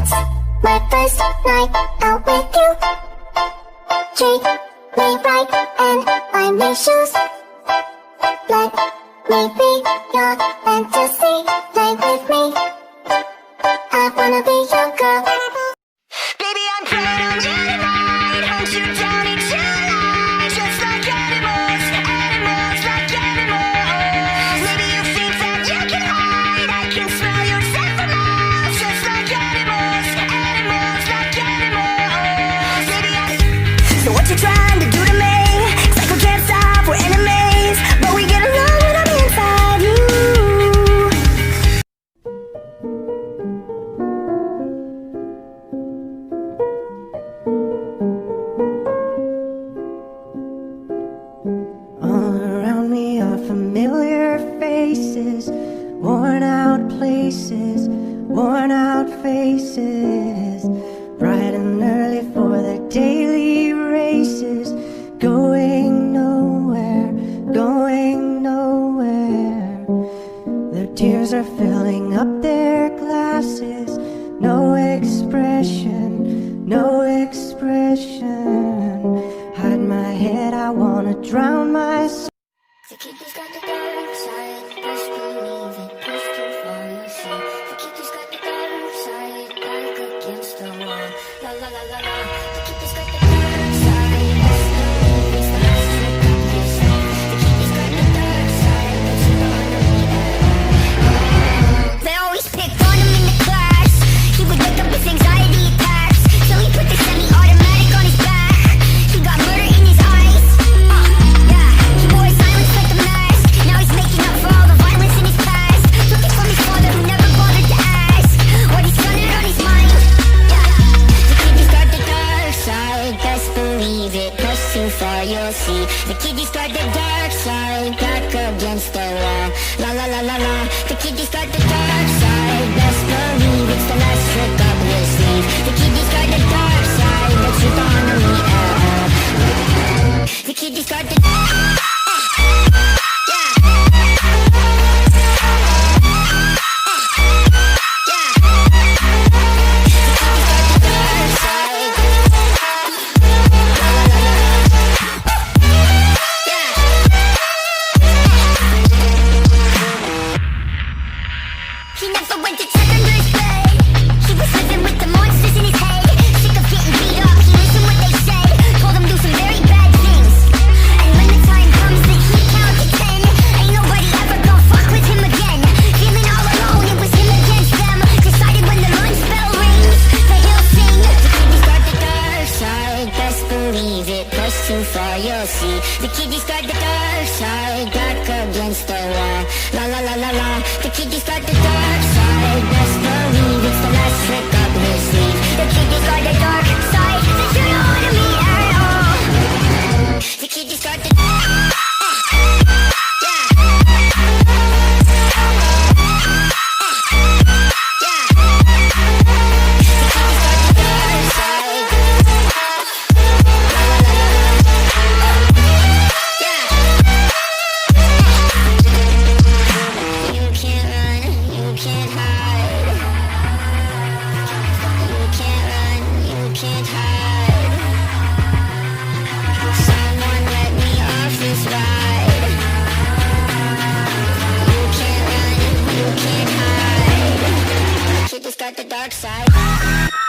It's my first night out with you. Treat me right and buy me shoes. Let me be your fantasy. Play with me. I wanna be your girl. Baby, I'm playing on you tonight. Hunt you down each night. Just like animals, animals like animals. Maybe you think that you can hide. I can smell your scent for miles. Just like animals, animals like animals. Maybe So what you trying to do to me? Psycho can't stop, we're enemies. But we get along when I'm inside you. All around me are familiar faces, worn out places, worn out faces, bright and early for their daily races, going nowhere, going nowhere. Their tears are filling up their glasses, no expression, no expression. Hide my head, I wanna drown my soul. The kid who's got the dark side, best believe it, push too far, you see. The kid who's got the dark side, back against the wall. La la la la la. The kid who's got the dark side, best believe it's the last trick up your sleeve. The kid who's got the dark side, but you don't know me at all. They always pick on him in the class. He would wake up with anxiety attacks, so he put the semi-automatic on his back. He got murder in his eyes. Yeah, he wore silence like a mask. Now he's making up for all the violence in his past. Looking for his father who never bothered to ask what he's done it on his mind. Yeah, the kid who's got the dark side, best believe it. Push too far, you'll see. The kid who's got the dark side, back against the wall. La la la la la. The kid who's got the dark side, best believe it's the last trick up his sleeve. The kid who's got the dark side, but you don't know me at all. The kid who's got the He never went to check under his bed. He was living with the monsters in his head. Sick of getting beat up, he listened what they said. Told him do some very bad things. And when the time comes that he counted 10, ain't nobody ever gonna fuck with him again. Feeling all alone, it was him against them. Decided when the lunch bell rings that he'll sing. The kid who's got the dark side, best believe it. Push too far, you'll see. The kid who's got the dark side, back against the wall. La la la la la. The kid who's got the dark side, best believe it's the last trick up his sleeve. The kid who's got the dark side, that you don't want to me at all. The kid who's got the got the dark side.